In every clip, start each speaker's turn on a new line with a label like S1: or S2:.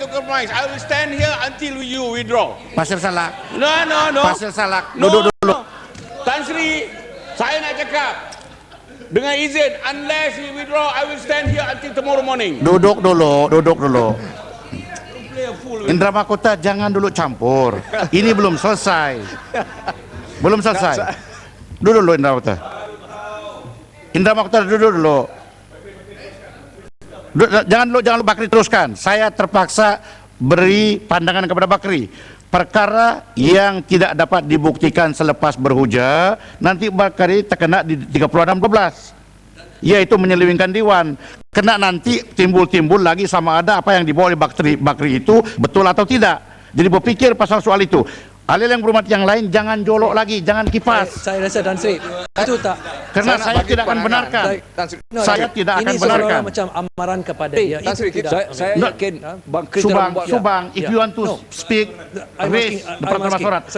S1: to compromise. I will stand here until you withdraw.
S2: Pasir Salak.
S1: No.
S2: Pasir Salak.
S1: No,
S2: Duduk dulu.
S1: Tan Sri, saya nak cakap. Dengan izin, unless he withdraw, I will stand here until tomorrow morning.
S2: Duduk dulu. Indra Mahkota jangan dulu campur. Ini belum selesai. Duduk dulu Indra Mahkota. Indra Mahkota duduk dulu. Jangan Bakri teruskan. Saya terpaksa beri pandangan kepada Bakri. Perkara yang tidak dapat dibuktikan selepas berhujah, nanti Bakri terkena di 3612, yaitu menyelewengkan Dewan. Kena nanti timbul lagi sama ada apa yang dibawa oleh Bakri itu betul atau tidak. Jadi berpikir pasal soal itu. Ahli yang berhormat yang lain jangan jolok lagi, jangan kipas.
S3: Saya rasa Tan Sri itu tak.
S2: Karena saya tidak akan benarkan. Saya tidak akan benarkan.
S3: Ini macam amaran kepada dia.
S4: Tan Sri, saya yakin Bang Kris
S2: Subang, if you want to speak, raise the Peraturan Masyarakat.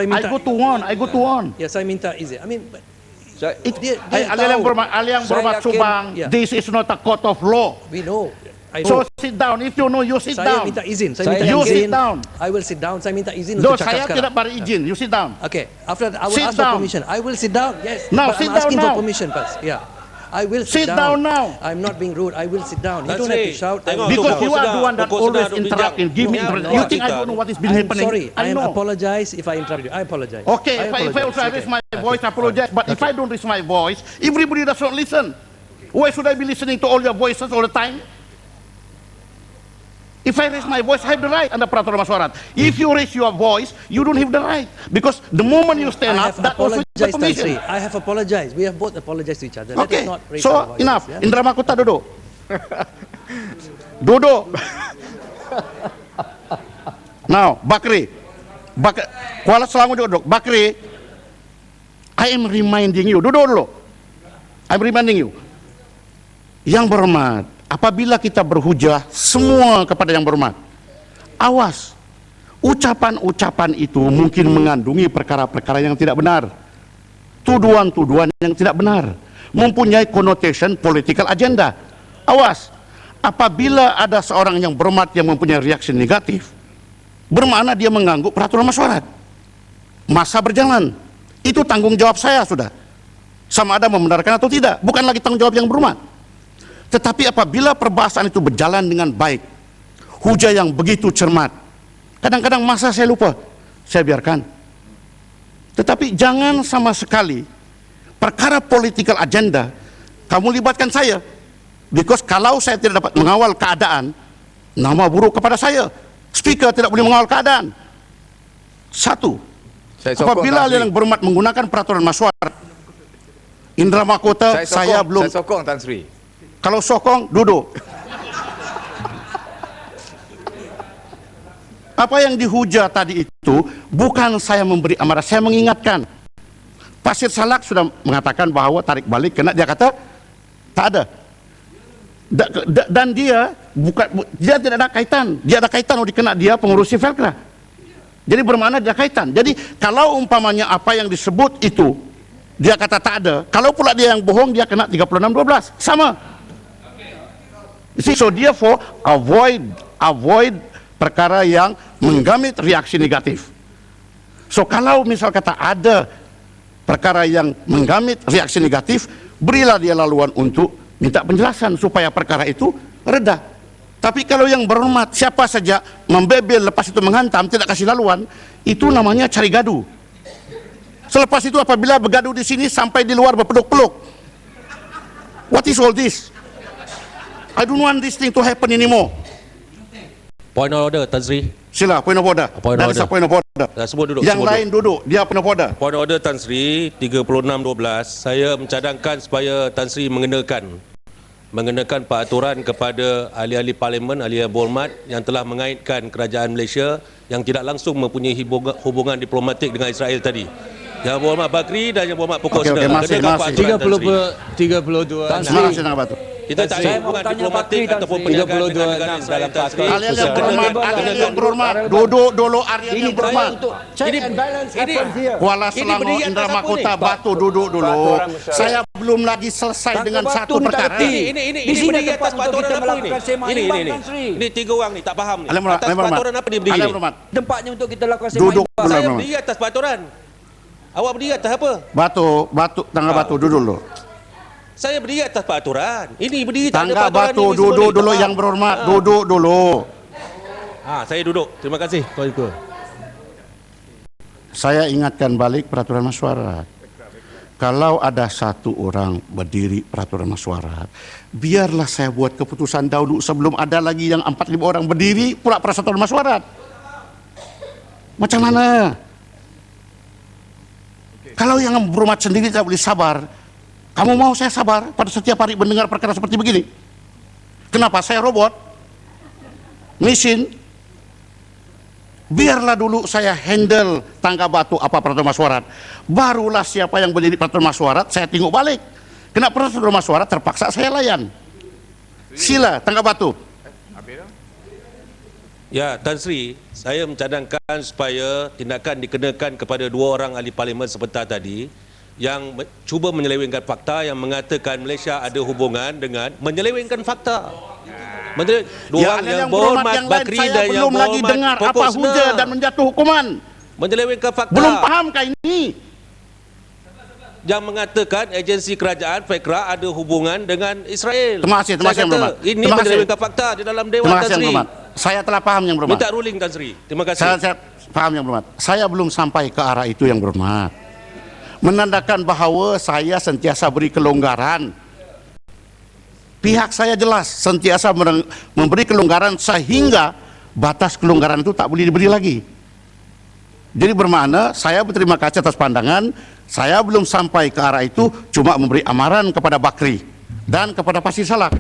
S2: I go to on.
S3: Ya, saya minta izin. I mean,
S2: ahli yang berhormat Subang, this is not a court of law.
S3: we know.
S2: So sit down. If you know, you sit
S3: Saya
S2: down.
S3: minta izin.
S2: You sit down.
S3: I will sit down. Saya minta izin
S2: No,
S3: untuk
S2: saya
S3: cakap
S2: tidak
S3: sekarang.
S2: beri izin. You sit down.
S3: Okay. After that, I will
S2: Sit
S3: ask for
S2: down.
S3: permission. I will sit down. Yes.
S2: Now,
S3: But
S2: sit
S3: I'm
S2: down
S3: asking
S2: now.
S3: for permission first. Yeah. I will
S2: Sit down now.
S3: I'm not being rude. I will sit down. You
S5: Tan
S3: don't have to
S5: Sri,
S3: shout.
S5: tengok
S2: Because
S5: Pokok
S2: you are
S5: sedar,
S2: the one that
S5: pokok sedar
S2: always
S5: duk
S2: interrupting. Give me.
S5: bincang.
S2: You think I don't know what is been
S3: I'm
S2: happening?
S3: sorry.
S2: I
S3: I
S2: know.
S3: apologize if I interrupt you. I apologize.
S2: Okay,
S3: I
S2: if I
S3: apologize.
S2: also raise
S3: Okay.
S2: my voice, I apologize. But if I don't raise my voice, everybody does not listen. Why should I be listening to all your voices all the time? If I raise my voice, I have the right under Peraturan Masyarakat. If you raise your voice, you don't have the right. Because the moment you stand
S3: I
S2: up,
S3: have
S2: that also is the
S3: apologized, Tan Sri.
S2: permission.
S3: I have apologized. We have both apologized to each other. Let
S2: Okay,
S3: us not raise
S2: so
S3: our voices,
S2: enough.
S3: yeah?
S2: Indra Mahkota duduk. Duduk. Now, Bakri. Kuala Selangor juga duduk. Bakri, I am reminding you. Duduk dulu. I'm reminding you. Yang berhormat, apabila kita berhujah semua kepada yang berhormat, awas, ucapan-ucapan itu mungkin mengandungi perkara-perkara yang tidak benar, tuduhan-tuduhan yang tidak benar, mempunyai connotation political agenda. Awas, apabila ada seorang yang berhormat yang mempunyai reaksi negatif, bermakna dia mengganggu peraturan masyarakat. Masa berjalan, itu tanggung jawab saya sudah, sama ada membenarkan atau tidak, bukan lagi tanggung jawab yang berhormat. Tetapi apabila perbahasan itu berjalan dengan baik, hujah yang begitu cermat, kadang-kadang masa saya lupa, saya biarkan. Tetapi jangan sama sekali perkara political agenda kamu libatkan saya, because kalau saya tidak dapat mengawal keadaan, nama buruk kepada saya. Speaker tidak boleh mengawal keadaan. Satu, apabila yang berhormat menggunakan peraturan masyarakat, Indra Mahkota, saya belum.
S4: Saya sokong Tan Sri.
S2: Kalau sokong, duduk. Apa yang dihujah tadi itu bukan saya memberi amarah, saya mengingatkan. Pasir Salak sudah mengatakan bahwa tarik balik, kena dia kata tak ada. Dan dia tidak ada kaitan. Dia ada kaitan dikena dia pengurusi Velcra. Jadi bermakna dia kaitan. Jadi kalau umpamanya apa yang disebut itu dia kata tak ada, kalau pula dia yang bohong, dia kena 3612. Sama. So therefore avoid perkara yang menggamit reaksi negatif. So kalau misal kata ada perkara yang menggamit reaksi negatif, berilah dia laluan untuk minta penjelasan supaya perkara itu reda. Tapi kalau yang berhormat siapa saja membebel lepas itu menghantam, tidak kasih laluan, itu namanya cari gaduh. Selepas itu apabila bergaduh di sini sampai di luar berpeluk-peluk. What is all this? I don't want this thing to happen anymore.
S5: Point of order, Tan Sri.
S2: Sila, point of order.
S5: Point of order.
S2: Point of order.
S5: Semua duduk.
S2: Yang
S5: semua
S2: lain duduk. Dia point of order.
S5: Point of order Tan Sri 3612. Saya mencadangkan supaya Tan Sri mengenakan peraturan kepada ahli-ahli parlimen, ahli berhormat yang telah mengaitkan kerajaan Malaysia yang tidak langsung mempunyai hubungan diplomatik dengan Israel tadi. Yang berhormat Bakri dan yang berhormat Pokok Sedar.
S2: Masih.
S3: 32.
S2: Terima kasih, Nak Batu.
S5: Kita tak ada
S4: Saya mau
S5: hubungan
S4: tanya
S5: diplomatik
S4: Bakri dan
S5: ataupun
S4: Sri.
S5: perniagaan
S4: 32
S5: dengan negara
S4: dalam
S5: Israel Tan Sri.
S2: Kalian yang
S4: Susah.
S2: berhormat,
S4: Relevan,
S2: kalian yang
S4: relevan,
S2: berhormat,
S4: relevan.
S2: duduk dulu kalian
S4: Ini
S2: yang
S4: saya
S2: berhormat.
S4: untuk check and balance happens here.
S2: Kuala
S5: Ini
S2: Selangor,
S5: berdiri atas
S2: Indra
S5: apa
S2: Mahkota,
S5: ni?
S2: Batu, duduk dulu.
S4: Peraturan masyarakat.
S2: Saya belum lagi selesai
S4: Tangga
S2: dengan
S4: Batu
S2: satu
S4: ni tak
S2: perkara.
S4: reti.
S5: Ini
S4: Di sini
S5: berdiri
S4: tempat
S5: atas
S4: untuk
S5: peraturan
S4: kita
S5: apa ini?
S4: melakukan sembang
S5: Ini
S4: imbang, Tan Sri.
S5: Ini 3 orang ni tak faham ni.
S2: Kalian berhormat,
S5: Atas
S2: kalian berhormat.
S5: peraturan apa dia berdiri
S2: Kalian
S5: ni?
S2: berhormat.
S4: Tempatnya untuk kita lakukan sembang
S2: Duduk
S4: imbang.
S2: dulu.
S5: Saya
S2: Berhormat.
S5: berdiri atas peraturan. Awak berdiri atas apa?
S2: Batu, tangga Batu, duduk dulu.
S5: Saya berdiri atas peraturan. Ini berdiri tak ada
S2: Tangga
S5: peraturan
S2: Batu,
S5: ini semua
S2: duduk
S5: ni, tak
S2: dulu
S5: faham.
S2: yang berhormat, duduk dulu.
S5: Saya duduk. Terima kasih. Tuan Joko.
S2: Saya ingatkan balik peraturan mesyuarat. Kalau ada satu orang berdiri peraturan mesyuarat, biarlah saya buat keputusan dahulu sebelum ada lagi yang 4-5 orang berdiri pula peraturan mesyuarat. Macam mana? Kalau yang berhormat sendiri tak boleh sabar, kamu mau saya sabar pada setiap hari mendengar perkara seperti begini? Kenapa? Saya robot? Mesin? Biarlah dulu saya handle Tangga Batu apa peraturan mesyuarat. Barulah siapa yang berdiri peraturan mesyuarat saya tengok balik. Kena peraturan mesyuarat terpaksa saya layan. Sila Tangga Batu.
S5: Ya, Tan Sri, saya mencadangkan supaya tindakan dikenakan kepada 2 orang ahli parlimen sebentar tadi yang cuba menyelewengkan fakta yang mengatakan Malaysia ada hubungan dengan menyelewengkan fakta. Menteri, 2
S2: Ya,
S5: orang
S2: ada
S5: yang
S2: yang berhormat
S5: berhormat
S2: yang lain
S5: Bakri
S2: saya
S5: dan yang
S2: belum lagi
S5: berhormat
S2: dengar apa
S5: Pokok
S2: hujah
S5: Senar.
S2: dan menjatuh hukuman.
S5: Menyelewengkan fakta.
S2: Belum pahamkah ini?
S5: Yang mengatakan agensi kerajaan FECRA ada hubungan dengan Israel.
S2: Terima kasih, terima kasih,
S5: Saya
S2: yang
S5: kata,
S2: berhormat.
S5: ini
S2: Terima kasih.
S5: menyelewengkan fakta di dalam Dewan
S2: Terima
S5: Tan
S2: kasih yang
S5: Sri.
S2: berhormat. Saya telah paham yang berhormat.
S5: Minta ruling Tan Sri. Terima kasih.
S2: Saya paham yang berhormat. Saya belum sampai ke arah itu yang berhormat. Menandakan bahawa saya sentiasa beri kelonggaran. Pihak saya jelas sentiasa memberi kelonggaran sehingga batas kelonggaran itu tak boleh diberi lagi. Jadi bermakna saya berterima kasih atas pandangan. Saya belum sampai ke arah itu, cuma memberi amaran kepada Bakri dan kepada Pasir Salak.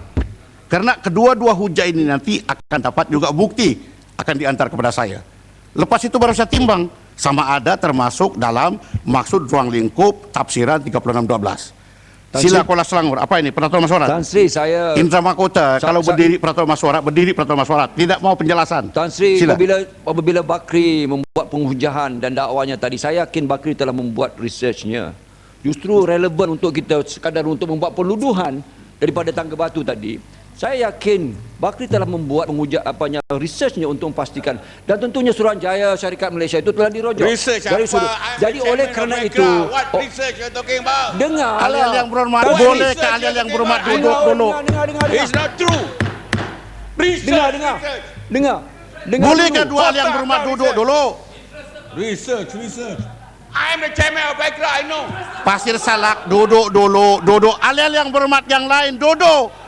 S2: Karena kedua-dua hujah ini nanti akan dapat juga bukti akan diantar kepada saya. Lepas itu baru saya timbang sama ada termasuk dalam maksud ruang lingkup tafsiran 3612. Sila Kuala Selangor, apa ini peraturan mesyuarat?
S4: Tan Sri, saya
S2: Indra Mahkota, kalau berdiri peraturan mesyuarat, berdiri peraturan mesyuarat, tidak mau penjelasan.
S4: Tan Sri,
S2: Sila.
S4: apabila Bakri membuat penghujahan dan dakwanya tadi, saya yakin Bakri telah membuat researchnya. Justru relevan untuk kita sekadar untuk membuat penuduhan daripada Tangga Batu tadi. Saya yakin Bakri telah membuat researchnya untuk memastikan, dan tentunya Suruhanjaya Syarikat Malaysia itu telah dirojok
S1: Research
S4: dari
S1: apa?
S4: sudut.
S1: I'm
S4: Jadi
S1: the
S4: oleh
S1: chairman
S4: kerana
S1: of
S4: itu,
S1: Mekah. What research you're talking about?
S4: dengar
S2: Kalian yang berhormat,
S1: What
S2: boleh ke
S1: research
S2: kalian
S1: you're
S2: yang
S1: talking
S2: berhormat
S1: about?
S2: duduk dulu?
S1: It's not true. Research.
S4: Dengar.
S1: Research.
S4: Dengar
S2: Boleh ke
S4: dulu.
S2: dua ahli yang berhormat duduk dulu?
S1: Research. I am the chairman of Backra, I know.
S2: Pasir Salak duduk dulu, duduk. Ahli-ahli yang berhormat yang lain duduk.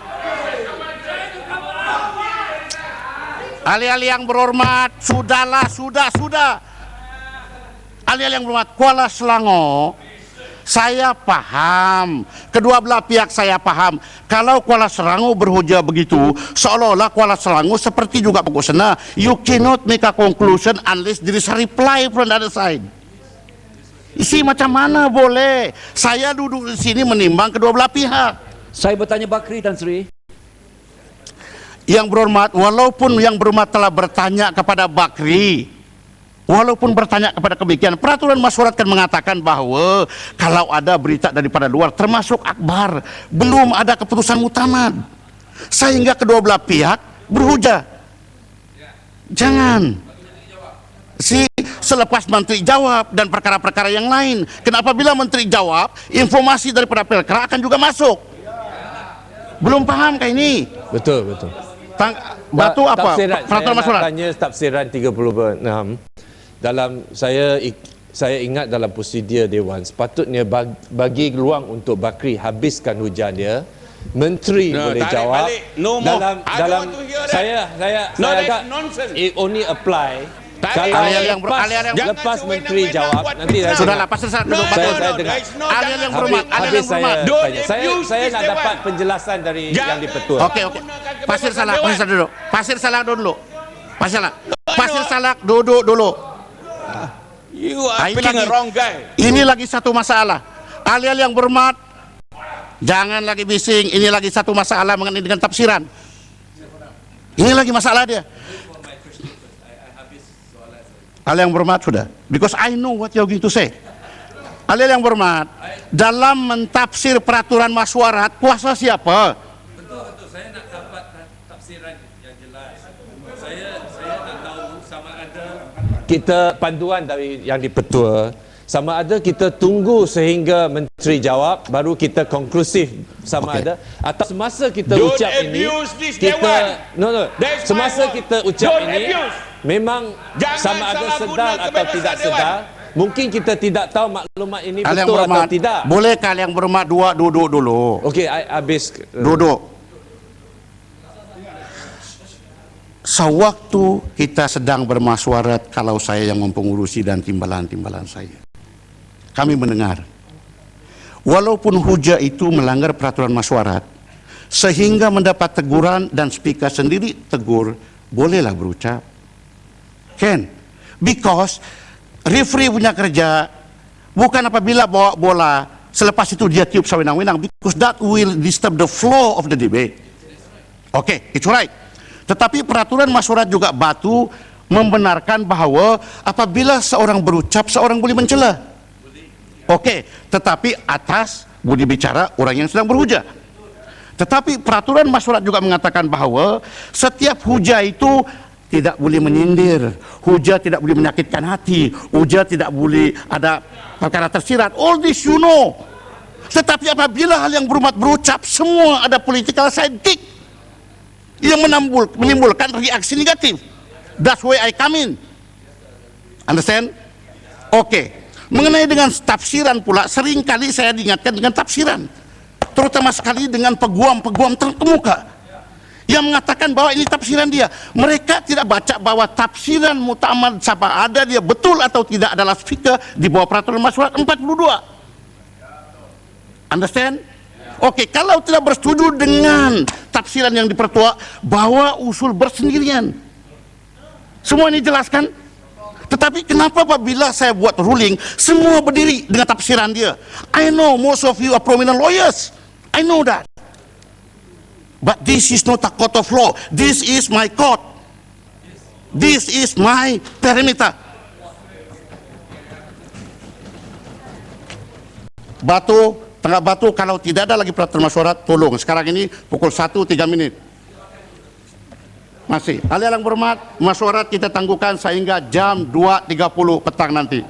S2: Ahli-ahli yang berhormat, sudahlah, sudah. Ahli-ahli yang berhormat, Kuala Selangor, saya paham, kedua belah pihak saya paham. Kalau Kuala Selangor berhujah begitu, seolah-olah Kuala Selangor seperti juga Pokok Senar. You cannot make a conclusion unless there is a reply from the other side. Isi macam mana boleh? Saya duduk di sini menimbang kedua belah pihak.
S4: Saya bertanya Bakri, Tan Sri.
S2: Yang berhormat, walaupun yang berhormat telah bertanya kepada Bakri, walaupun bertanya kepada kebijakan, peraturan mesyuarat kan mengatakan bahawa kalau ada berita daripada luar, termasuk akhbar, belum ada keputusan muktamad, sehingga kedua belah pihak berhujah. Jangan. Selepas menteri jawab dan perkara-perkara yang lain. Kenapa bila menteri jawab, informasi daripada PLKR akan juga masuk? Belum paham kah ini?
S6: Betul.
S2: Batu apa?
S6: Tafsiran,
S2: Peraturan
S6: saya nak
S2: mesyuarat.
S6: tanya tafsiran 36. Dalam saya ingat dalam prosedur Dewan, sepatutnya bagi ruang untuk Bakri habiskan hujan dia. Menteri
S1: No,
S6: boleh
S1: tarik
S6: jawab.
S1: balik. No more. I don't
S6: Dalam
S1: want to hear that.
S6: saya
S1: No, that's
S6: agak
S1: nonsense.
S6: it only apply
S1: Tarik
S6: kalau
S1: balik.
S6: lepas
S1: Jangan
S6: menteri
S1: sewenang-wenang
S6: jawab
S1: buat
S6: nanti
S1: fitnah.
S2: Sudahlah, Pasir Salak duduk.
S6: Saya
S2: Batu.
S6: dengar.
S1: there is no
S2: Ahli
S1: jangan
S2: yang berhormat,
S1: sampai-
S2: ahli
S6: habis
S2: yang berhormat.
S6: saya
S1: Don't
S6: tanya. Saya
S1: abuse
S6: nak
S1: this
S6: dapat
S1: Dewan.
S6: penjelasan dari
S1: Jangan
S6: yang dipetua.
S2: Oke. Pasir Salak duduk. Pasir Salak dulu. Pasir Salak duduk dulu.
S1: You are
S2: Ini
S1: picking a
S2: lagi-
S1: wrong guy.
S2: Ini lagi satu masalah. Ahli-ahli yang berhormat, Jangan lagi bising, ini lagi satu masalah mengenai dengan tafsiran. Ini lagi masalah dia. Ahli yang berhormat sudah, because I know what you're going to say. Ahli yang berhormat, dalam mentafsir peraturan masyarakat, kuasa siapa?
S6: Betul, saya nak dapat tafsiran yang jelas. Saya nak tahu sama ada kita panduan dari yang dipertua, sama ada kita tunggu sehingga menteri jawab baru kita konklusif sama ada, atau semasa kita
S1: Don't
S6: ucap ini
S1: abuse this
S6: kita
S1: dewan. That's my
S6: semasa
S1: word.
S6: kita ucap
S1: Don't
S6: ini
S1: abuse.
S6: memang
S1: Jangan
S6: sama ada
S1: salah
S6: sedar
S1: guna
S6: atau
S1: kebebasan
S6: tidak
S1: dewan.
S6: sedar, mungkin kita tidak tahu maklumat ini
S2: Ahli yang
S6: betul atau
S2: berhormat,
S6: tidak.
S2: bolehkah ahli yang berhormat duduk dulu?
S6: Okey, habis
S2: Duduk. Sewaktu kita sedang bermasyarakat, kalau saya yang mempengurusi dan timbalan-timbalan saya, kami mendengar, walaupun hujah itu melanggar peraturan masyarakat, sehingga mendapat teguran dan speaker sendiri tegur, bolehlah berucap. Kan? Because referee punya kerja bukan apabila bawa bola selepas itu dia tiup sewenang-wenang, because that will disturb the flow of the debate. Okay, it's right. Tetapi peraturan masyarakat juga batu membenarkan bahwa apabila seorang berucap, seorang boleh mencela. Okey, tetapi atas budi bicara orang yang sedang berhujah. Tetapi peraturan masyarakat juga mengatakan bahwa setiap hujah itu tidak boleh menyindir, hujah tidak boleh menyakitkan hati, hujah tidak boleh ada perkara tersirat. All this you know. Tetapi apabila hal yang berhormat berucap, semua ada political sidekick yang menimbulkan reaksi negatif. That's why I come in. Understand? Okey. Mengenai dengan tafsiran pula, seringkali saya diingatkan dengan tafsiran, terutama sekali dengan peguam-peguam terkemuka yang mengatakan bahwa ini tafsiran dia. Mereka tidak baca bahwa tafsiran muktamad Sabah ada dia betul atau tidak adalah fikih di bawah peraturan masyarakat 42. Understand? Okey, kalau tidak bersetuju dengan tafsiran yang dipertua, bawa usul bersendirian. Semua ini jelaskan. Tetapi kenapa apabila saya buat ruling, semua berdiri dengan tafsiran dia? I know most of you are prominent lawyers. I know that. But this is not a court of law. This is my court. This is my perimeter. Batu, tengah batu, kalau tidak ada lagi peraturan masyarakat, tolong. Sekarang ini pukul 1:03. Masih. Ahli yang berhormat, masyarakat kita tangguhkan sehingga jam 2:30 petang nanti.